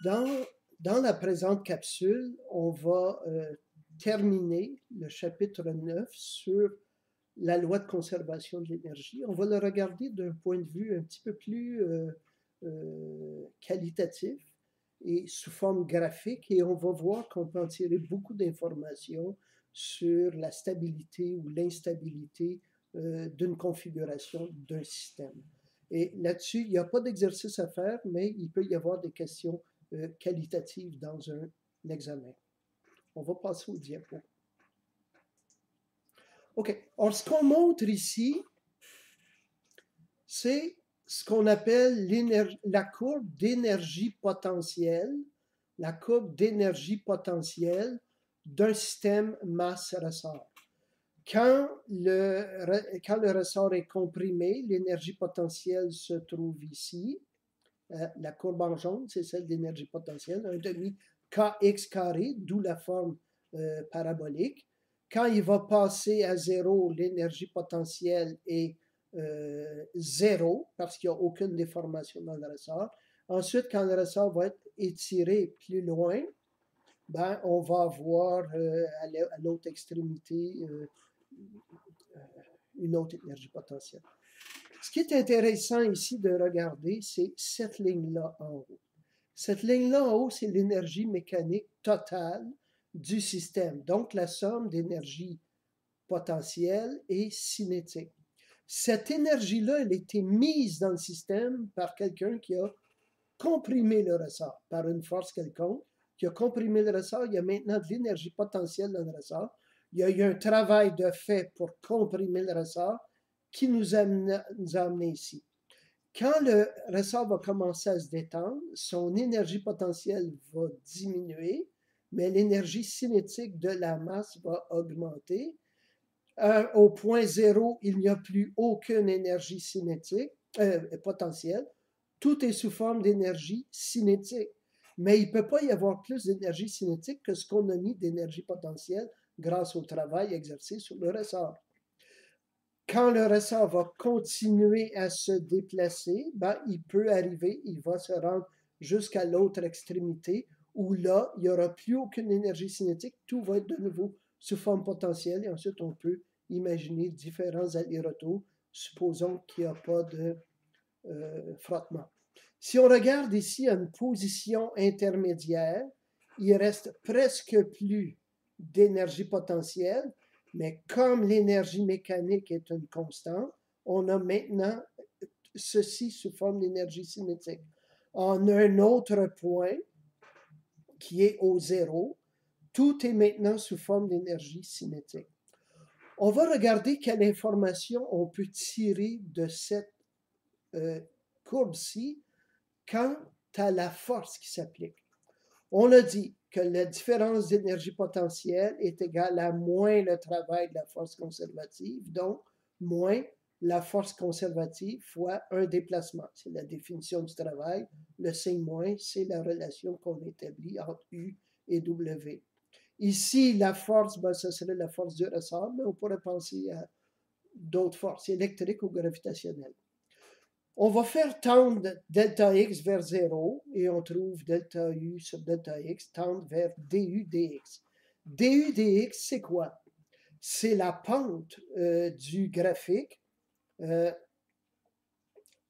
Dans, dans la présente capsule, on va terminer le chapitre 9 sur la loi de conservation de l'énergie. On va le regarder d'un point de vue un petit peu plus qualitatif et sous forme graphique, et on va voir qu'on peut en tirer beaucoup d'informations sur la stabilité ou l'instabilité d'une configuration d'un système. Et là-dessus, il n'y a pas d'exercice à faire, mais il peut y avoir des questions qualitatives dans un examen. On va passer au diapo. OK. Alors, ce qu'on montre ici, c'est ce qu'on appelle la courbe d'énergie potentielle, la courbe d'énergie potentielle d'un système masse-ressort. Quand le ressort est comprimé, l'énergie potentielle se trouve ici. La courbe en jaune, c'est celle d'énergie potentielle, un demi kx carré, d'où la forme parabolique. Quand il va passer à zéro, l'énergie potentielle est zéro, parce qu'il n'y a aucune déformation dans le ressort. Ensuite, quand le ressort va être étiré plus loin, ben, on va avoir à l'autre extrémité une autre énergie potentielle. Ce qui est intéressant ici de regarder, c'est cette ligne-là en haut. Cette ligne-là en haut, c'est l'énergie mécanique totale du système, donc la somme d'énergie potentielle et cinétique. Cette énergie-là, elle a été mise dans le système par quelqu'un qui a comprimé le ressort, par une force quelconque, qui a comprimé le ressort. Il y a maintenant de l'énergie potentielle dans le ressort. Il y a eu un travail de fait pour comprimer le ressort qui nous a amené ici. Quand le ressort va commencer à se détendre, son énergie potentielle va diminuer, mais l'énergie cinétique de la masse va augmenter. Au point zéro, il n'y a plus aucune énergie cinétique, potentielle. Tout est sous forme d'énergie cinétique. Mais il ne peut pas y avoir plus d'énergie cinétique que ce qu'on a mis d'énergie potentielle grâce au travail exercé sur le ressort. Quand le ressort va continuer à se déplacer, ben, il peut arriver, il va se rendre jusqu'à l'autre extrémité où là, il n'y aura plus aucune énergie cinétique, tout va être de nouveau sous forme potentielle et ensuite on peut imaginer différents allers-retours, supposons qu'il n'y a pas de frottement. Si on regarde ici à une position intermédiaire, il reste presque plus d'énergie potentielle, mais comme l'énergie mécanique est une constante, on a maintenant ceci sous forme d'énergie cinétique. En un autre point, qui est au zéro, tout est maintenant sous forme d'énergie cinétique. On va regarder quelle information on peut tirer de cette courbe-ci quant à la force qui s'applique. On a dit que la différence d'énergie potentielle est égale à moins le travail de la force conservative, donc moins la force conservative fois un déplacement. C'est la définition du travail. Le signe moins, c'est la relation qu'on établit entre U et W. Ici, la force, ben, ce serait la force du ressort, mais on pourrait penser à d'autres forces électriques ou gravitationnelles. On va faire tendre delta x vers 0 et on trouve delta u sur delta x tendre vers du dx. Du dx, c'est quoi? C'est la pente du graphique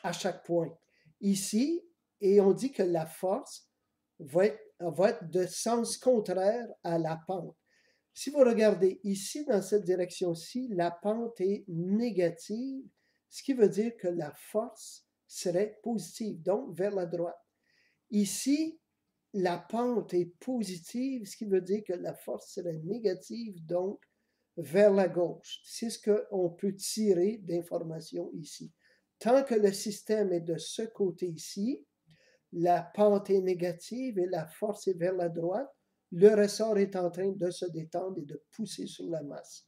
à chaque point. Ici, et on dit que la force va être de sens contraire à la pente. Si vous regardez ici, dans cette direction-ci, la pente est négative, ce qui veut dire que la force serait positive, donc vers la droite. Ici, la pente est positive, ce qui veut dire que la force serait négative, donc vers la gauche. C'est ce qu'on peut tirer d'informations ici. Tant que le système est de ce côté ici, la pente est négative et la force est vers la droite, le ressort est en train de se détendre et de pousser sur la masse.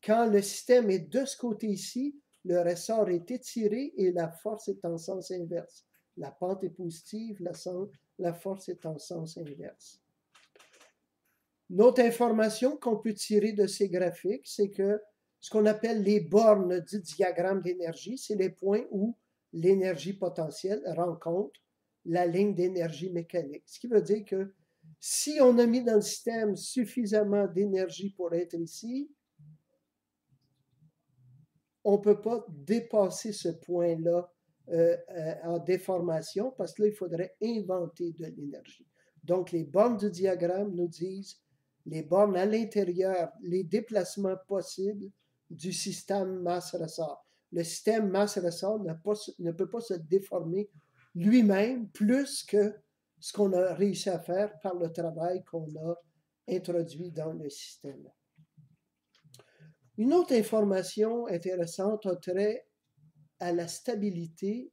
Quand le système est de ce côté ici, le ressort est étiré et la force est en sens inverse. La pente est positive, la force est en sens inverse. Une autre information qu'on peut tirer de ces graphiques, c'est que ce qu'on appelle les bornes du diagramme d'énergie, c'est les points où l'énergie potentielle rencontre la ligne d'énergie mécanique. Ce qui veut dire que si on a mis dans le système suffisamment d'énergie pour être ici, on ne peut pas dépasser ce point-là en déformation parce que là, il faudrait inventer de l'énergie. Donc, les bornes du diagramme nous disent les bornes à l'intérieur, les déplacements possibles du système masse-ressort. Le système masse-ressort ne peut pas se déformer lui-même plus que ce qu'on a réussi à faire par le travail qu'on a introduit dans le système. Une autre information intéressante a trait à la stabilité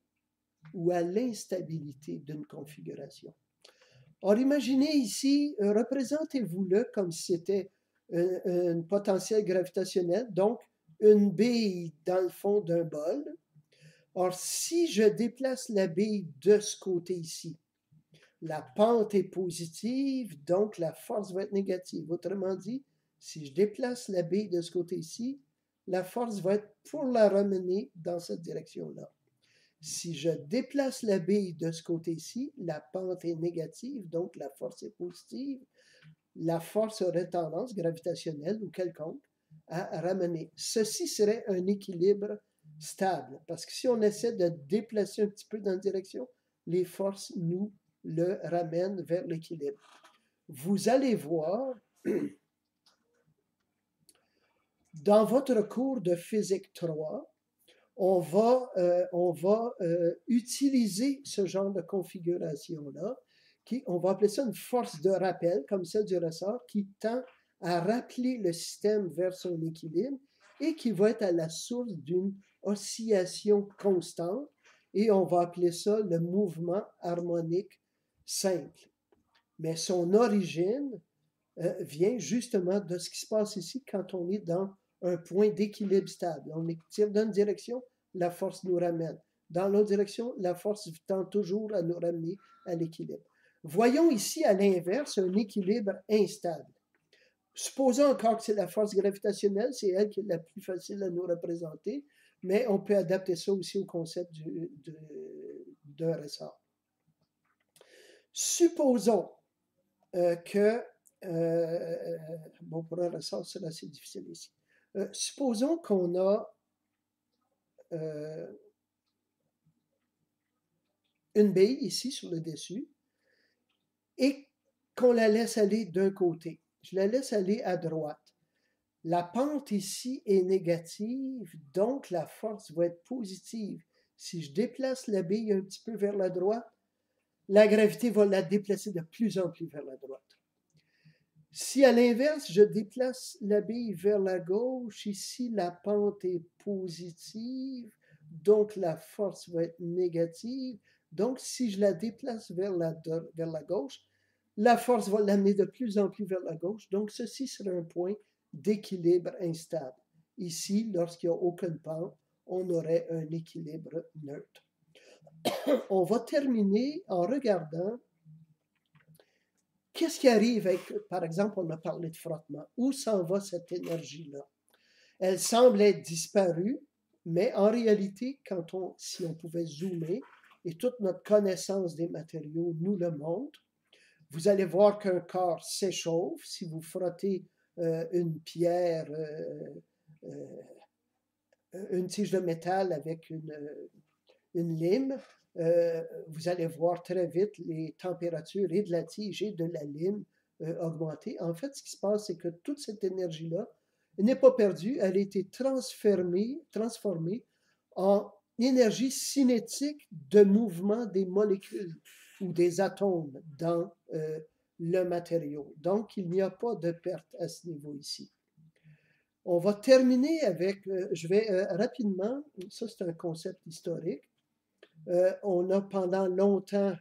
ou à l'instabilité d'une configuration. Alors, imaginez ici, représentez-vous-le comme si c'était un potentiel gravitationnel, donc une bille dans le fond d'un bol. Or, si je déplace la bille de ce côté ici, la pente est positive, donc la force va être négative. Autrement dit, si je déplace la bille de ce côté-ci, la force va être pour la ramener dans cette direction-là. Si je déplace la bille de ce côté-ci, la pente est négative, donc la force est positive. La force aurait tendance, gravitationnelle ou quelconque, à ramener. Ceci serait un équilibre stable, parce que si on essaie de déplacer un petit peu dans une direction, les forces nous le ramènent vers l'équilibre. Vous allez voir dans votre cours de physique 3, on va utiliser ce genre de configuration-là, on va appeler ça une force de rappel, comme celle du ressort, qui tend à rappeler le système vers son équilibre et qui va être à la source d'une oscillation constante, et on va appeler ça le mouvement harmonique simple. Mais son origine vient justement de ce qui se passe ici quand on est dans un point d'équilibre stable. On tire dans une direction, la force nous ramène. Dans l'autre direction, la force tend toujours à nous ramener à l'équilibre. Voyons ici à l'inverse un équilibre instable. Supposons encore que c'est la force gravitationnelle, c'est elle qui est la plus facile à nous représenter, mais on peut adapter ça aussi au concept d'un ressort. Supposons que bon, pour un ressort, c'est assez difficile ici. Supposons qu'on a une bille ici sur le dessus et qu'on la laisse aller d'un côté. Je la laisse aller à droite. La pente ici est négative, donc la force va être positive. Si je déplace la bille un petit peu vers la droite, la gravité va la déplacer de plus en plus vers la droite. Si à l'inverse, je déplace la bille vers la gauche, ici la pente est positive, donc la force va être négative. Donc si je la déplace vers la gauche, la force va l'amener de plus en plus vers la gauche. Donc ceci serait un point d'équilibre instable. Ici, lorsqu'il n'y a aucune pente, on aurait un équilibre neutre. On va terminer en regardant qu'est-ce qui arrive avec, par exemple, on a parlé de frottement. Où s'en va cette énergie-là? Elle semble être disparue, mais en réalité, si on pouvait zoomer, et toute notre connaissance des matériaux nous le montre, vous allez voir qu'un corps s'échauffe. Si vous frottez une pierre, une tige de métal avec une lime, vous allez voir très vite les températures et de la tige et de la lime augmenter. En fait, ce qui se passe, c'est que toute cette énergie-là n'est pas perdue, elle a été transformée en énergie cinétique de mouvement des molécules ou des atomes dans le matériau. Donc, il n'y a pas de perte à ce niveau ici. On va terminer avec, je vais rapidement, ça c'est un concept historique, on a pendant longtemps,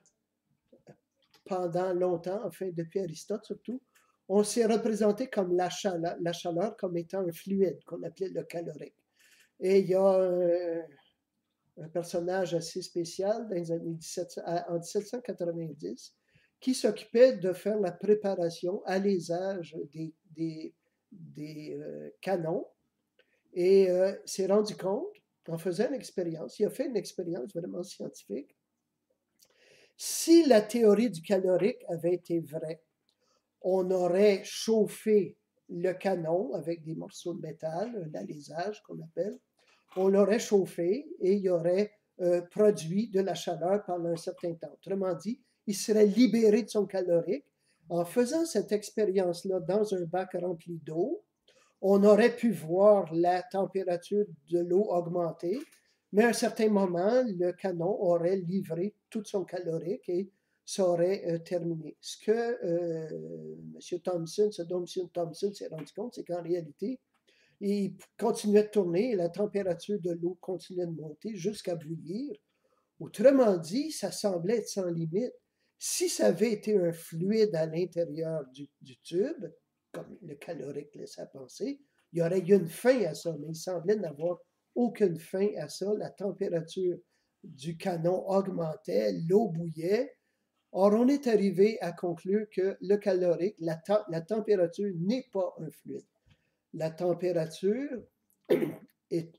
enfin depuis Aristote surtout, on s'est représenté comme la chaleur comme étant un fluide qu'on appelait le calorique. Et il y a un personnage assez spécial dans les années en 1790 qui s'occupait de faire la préparation à l'usage des canons et s'est rendu compte, en faisant une expérience, il a fait une expérience vraiment scientifique, Si la théorie du calorique avait été vraie, on aurait chauffé le canon avec des morceaux de métal, un alésage qu'on appelle. On l'aurait chauffé et il aurait produit de la chaleur pendant un certain temps. Autrement dit, il serait libéré de son calorique. En faisant cette expérience-là dans un bac rempli d'eau, on aurait pu voir la température de l'eau augmenter, mais à un certain moment, le canon aurait livré tout son calorique et ça aurait terminé. Ce que M. Thomson, ce dont M. Thomson s'est rendu compte, c'est qu'en réalité, il continuait de tourner et la température de l'eau continuait de monter jusqu'à bouillir. Autrement dit, ça semblait être sans limite. Si ça avait été un fluide à l'intérieur du tube, comme le calorique laissait penser, il y aurait eu une fin à ça, mais il semblait n'avoir aucune fin à ça. La température du canon augmentait, l'eau bouillait. Or, on est arrivé à conclure que le calorique, la température n'est pas un fluide. La température est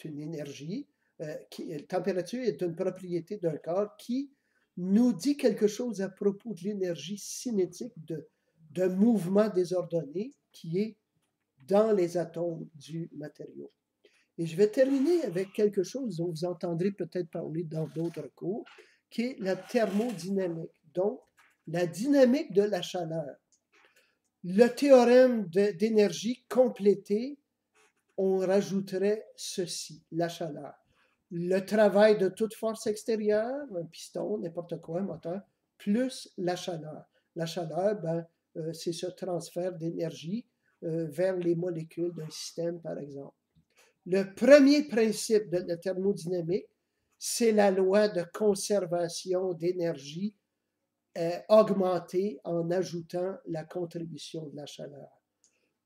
une énergie, la température est une propriété d'un corps qui nous dit quelque chose à propos de l'énergie cinétique d'un mouvement désordonné qui est dans les atomes du matériau. Et je vais terminer avec quelque chose dont vous entendrez peut-être parler dans d'autres cours, qui est la thermodynamique, donc la dynamique de la chaleur. Le théorème d'énergie complété, on rajouterait ceci, la chaleur. Le travail de toute force extérieure, un piston, n'importe quoi, un moteur, plus la chaleur. La chaleur, c'est ce transfert d'énergie vers les molécules d'un système, par exemple. Le premier principe de la thermodynamique, c'est la loi de conservation d'énergie augmentée en ajoutant la contribution de la chaleur.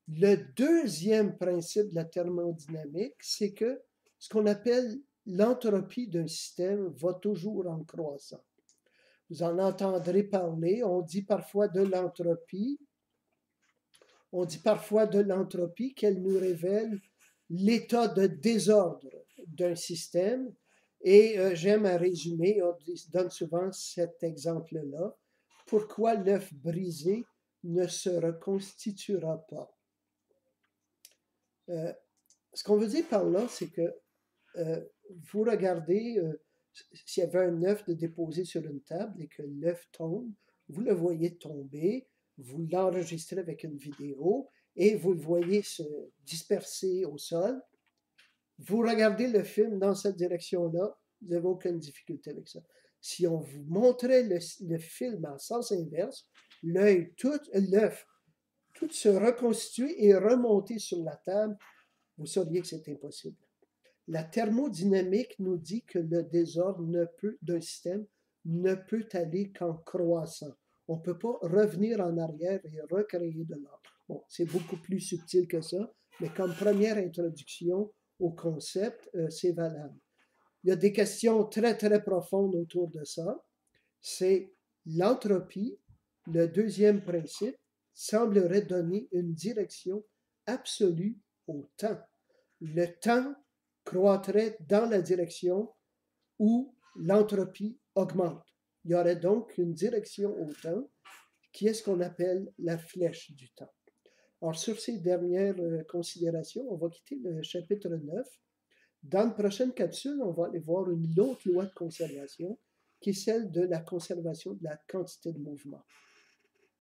Le deuxième principe de la thermodynamique, c'est que ce qu'on appelle l'entropie d'un système va toujours en croissant. Vous en entendrez parler, on dit parfois de l'entropie qu'elle nous révèle l'état de désordre d'un système. Et j'aime à résumer, on donne souvent cet exemple-là. Pourquoi l'œuf brisé ne se reconstituera pas? Ce qu'on veut dire par là, c'est que vous regardez, s'il y avait un œuf de déposé sur une table et que l'œuf tombe, vous le voyez tomber, vous l'enregistrez avec une vidéo et vous le voyez se disperser au sol. Vous regardez le film dans cette direction-là, vous n'avez aucune difficulté avec ça. Si on vous montrait le film en sens inverse, l'œuf, tout se reconstituer et remonter sur la table, vous sauriez que c'est impossible. La thermodynamique nous dit que le désordre d'un système ne peut aller qu'en croissant. On ne peut pas revenir en arrière et recréer de l'ordre. Bon, c'est beaucoup plus subtil que ça, mais comme première introduction au concept, c'est valable. Il y a des questions très, très profondes autour de ça. C'est l'entropie, le deuxième principe, semblerait donner une direction absolue au temps. Le temps croîtrait dans la direction où l'entropie augmente. Il y aurait donc une direction au temps qui est ce qu'on appelle la flèche du temps. Alors, sur ces dernières considérations, on va quitter le chapitre 9. Dans la prochaine capsule, on va aller voir une autre loi de conservation qui est celle de la conservation de la quantité de mouvement.